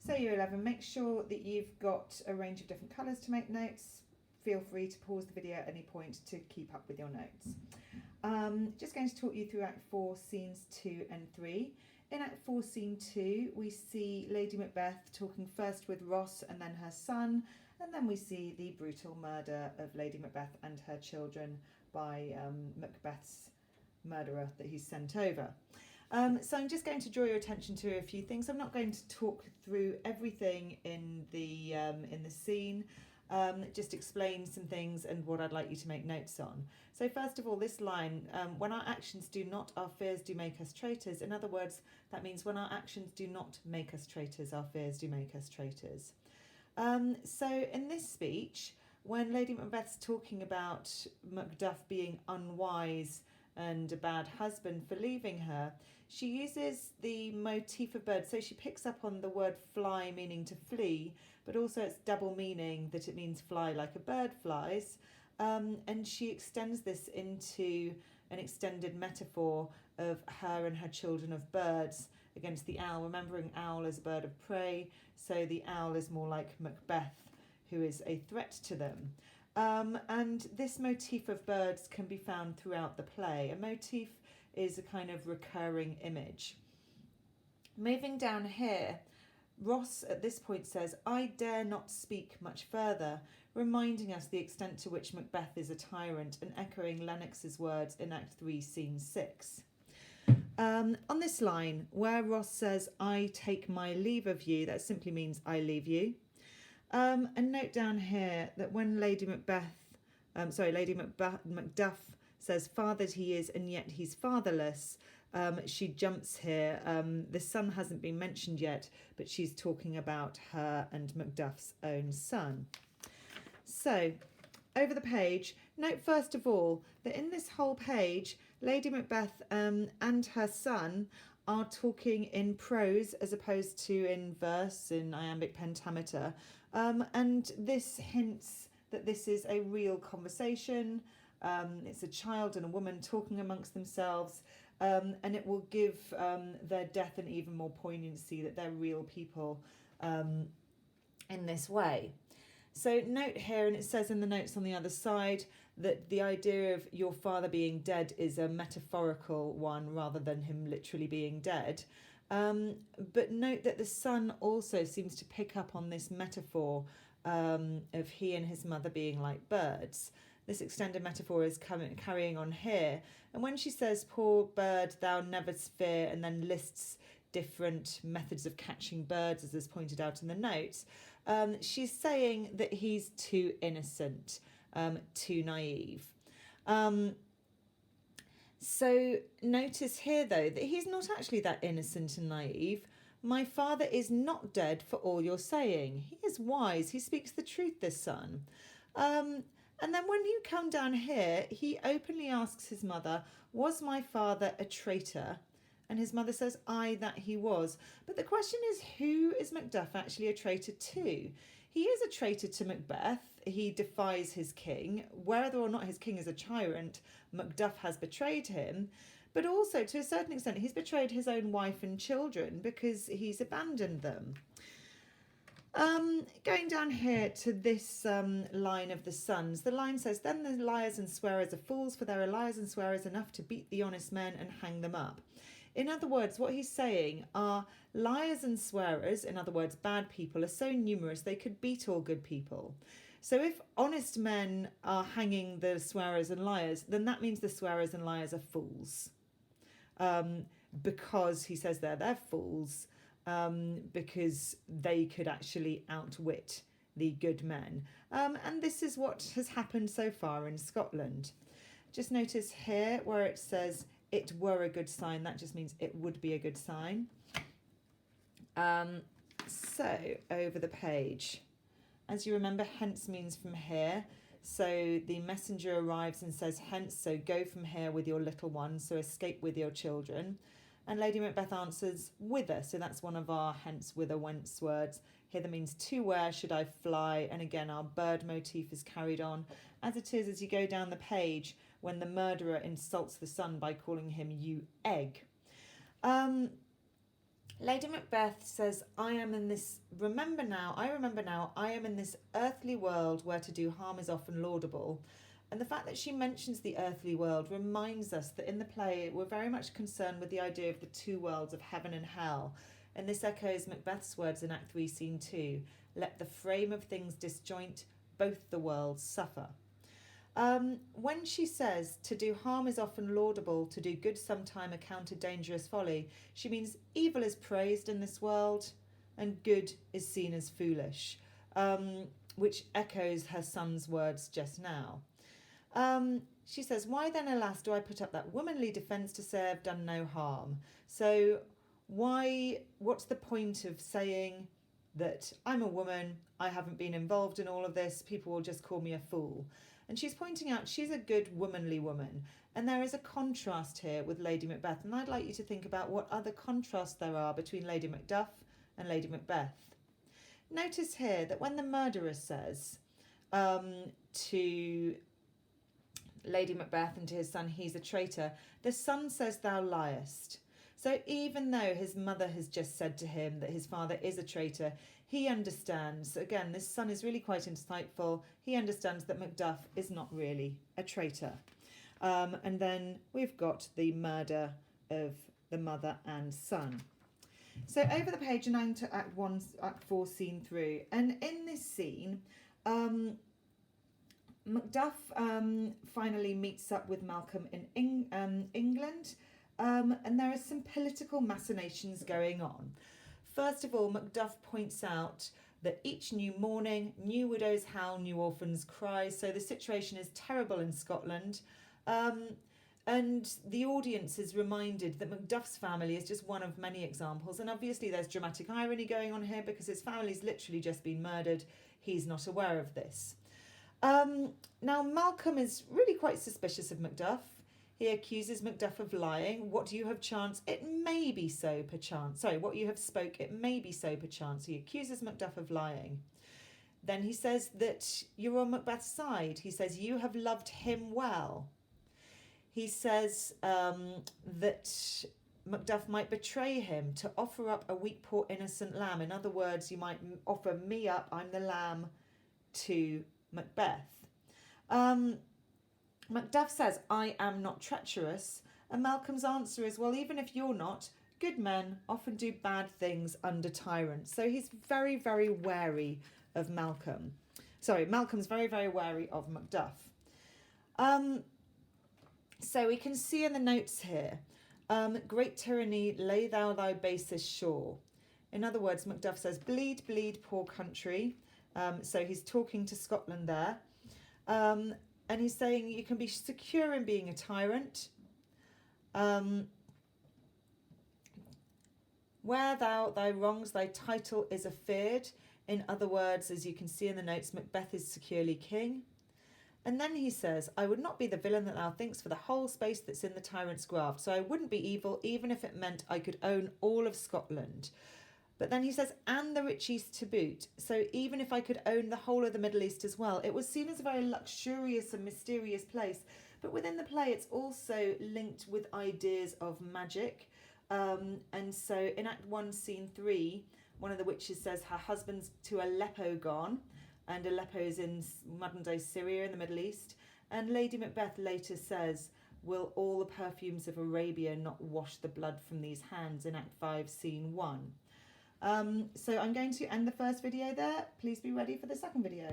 So year 11, make sure that you've got a range of different colours to make notes. Feel free to pause the video at any point to keep up with your notes. Just going to talk you through Act 4, Scenes 2 and 3. In Act 4, Scene 2, we see Lady Macbeth talking first with Ross and then her son, and then we see the brutal murder of Lady Macbeth and her children by Macbeth's murderer that he's sent over. So I'm just going to draw your attention to a few things. I'm not going to talk through everything in the scene. Just explain some things and what I'd like you to make notes on. So first of all, this line, when our actions do not, our fears do make us traitors. In other words, that means when our actions do not make us traitors, our fears do make us traitors. So in this speech, when Lady Macbeth's talking about Macduff being unwise and a bad husband for leaving her, she uses the motif of birds. So she picks up on the word fly, meaning to flee, but also it's double meaning that it means fly like a bird flies. And she extends this into an extended metaphor of her and her children of birds against the owl, remembering owl as a bird of prey, so the owl is more like Macbeth, who is a threat to them. And this motif of birds can be found throughout the play. A motif is a kind of recurring image. Moving down here, Ross at this point says, "I dare not speak much further," reminding us the extent to which Macbeth is a tyrant and echoing Lennox's words in Act 3, Scene 6. On this line, where Ross says, "I take my leave of you," that simply means I leave you. And note down here that when Lady Macduff says fathered he is and yet he's fatherless, she jumps here. The son hasn't been mentioned yet, but she's talking about her and Macduff's own son. So, over the page, note first of all that in this whole page, Lady Macbeth and her son are talking in prose as opposed to in verse, in iambic pentameter. And this hints that this is a real conversation. It's a child and a woman talking amongst themselves, and it will give their death an even more poignancy that they're real people in this way. So note here, and it says in the notes on the other side, that the idea of your father being dead is a metaphorical one rather than him literally being dead. But note that the son also seems to pick up on this metaphor of he and his mother being like birds. This extended metaphor is carrying on here. And when she says, "Poor bird, thou never fear," and then lists different methods of catching birds, as is pointed out in the notes, she's saying that he's too innocent, too naive. So notice here, though, that he's not actually that innocent and naive. "My father is not dead for all you're saying. He is wise. He speaks the truth, this son." And then when you come down here, he openly asks his mother, "Was my father a traitor?" And his mother says, "Aye, that he was." But the question is, who is Macduff actually a traitor to? He is a traitor to Macbeth. He defies his king. Whether or not his king is a tyrant, Macduff has betrayed him. But also, to a certain extent, he's betrayed his own wife and children because he's abandoned them. Going down here to this line of the sons, the line says, "Then the liars and swearers are fools, for there are liars and swearers enough to beat the honest men and hang them up." In other words, what he's saying are liars and swearers, in other words, bad people, are so numerous they could beat all good people. So if honest men are hanging the swearers and liars, then that means the swearers and liars are fools. Because he says they're fools, because they could actually outwit the good men. And this is what has happened so far in Scotland. Just notice here where it says, "It were a good sign," that just means it would be a good sign. So over the page, as you remember, hence means from here. So the messenger arrives and says, "Hence," so go from here with your little ones, so escape with your children. And Lady Macbeth answers, "Whither?" So that's one of our hence, whither, whence words. Here that means to where should I fly? And again, our bird motif is carried on, as it is as you go down the page when the murderer insults the son by calling him "you egg." Lady Macbeth says, I remember now, I am in this earthly world where to do harm is often laudable. And the fact that she mentions the earthly world reminds us that in the play we're very much concerned with the idea of the two worlds of heaven and hell. And this echoes Macbeth's words in Act 3, Scene 2, let the frame of things disjoint, both the worlds suffer. When she says to do harm is often laudable, to do good sometime accounted dangerous folly, she means evil is praised in this world and good is seen as foolish, which echoes her son's words just now. She says, why then, alas, do I put up that womanly defence to say I've done no harm? So what's the point of saying that I'm a woman, I haven't been involved in all of this, people will just call me a fool? And she's pointing out she's a good womanly woman. And there is a contrast here with Lady Macbeth. And I'd like you to think about what other contrasts there are between Lady Macduff and Lady Macbeth. Notice here that when the murderer says to Lady Macbeth and to his son, he's a traitor, the son says, thou liest. So even though his mother has just said to him that his father is a traitor, he understands, again, this son is really quite insightful, he understands that Macduff is not really a traitor. And then we've got the murder of the mother and son. So over the page, 9 to Act 1, Act 4, Scene 3. And in this scene, Macduff finally meets up with Malcolm in England, and there are some political machinations going on. First of all, Macduff points out that each new morning, new widows howl, new orphans cry. So the situation is terrible in Scotland. And the audience is reminded that Macduff's family is just one of many examples. And obviously there's dramatic irony going on here because his family's literally just been murdered. He's not aware of this. Now, Malcolm is really quite suspicious of Macduff. He accuses Macduff of lying. What you have chance, it may be so perchance. Sorry, what you have spoke, it may be so perchance. He accuses Macduff of lying. Then he says that you're on Macbeth's side. He says you have loved him well. He says that Macduff might betray him to offer up a weak, poor, innocent lamb. In other words, you might offer me up, I'm the lamb, to Macbeth. Macduff says, I am not treacherous, and Malcolm's answer is, well, even if you're not, good men often do bad things under tyrants. So he's very, very wary of Malcolm. Sorry, Malcolm's very, very wary of Macduff. So we can see in the notes here, great tyranny, lay thou thy basest shore. In other words, Macduff says, bleed, bleed, poor country. So he's talking to Scotland there. And he's saying you can be secure in being a tyrant. Where thy wrongs, thy title is afeard. In other words, as you can see in the notes, Macbeth is securely king. And then he says, I would not be the villain that thou thinkst for the whole space that's in the tyrant's graft. So I wouldn't be evil, even if it meant I could own all of Scotland. But then he says, and the rich East to boot. So even if I could own the whole of the Middle East as well, it was seen as a very luxurious and mysterious place. But within the play, it's also linked with ideas of magic. And so in Act 1, Scene 3, one of the witches says her husband's to Aleppo gone. And Aleppo is in modern-day Syria in the Middle East. And Lady Macbeth later says, will all the perfumes of Arabia not wash the blood from these hands in Act 5, Scene 1. So I'm going to end the first video there. Please be ready for the second video.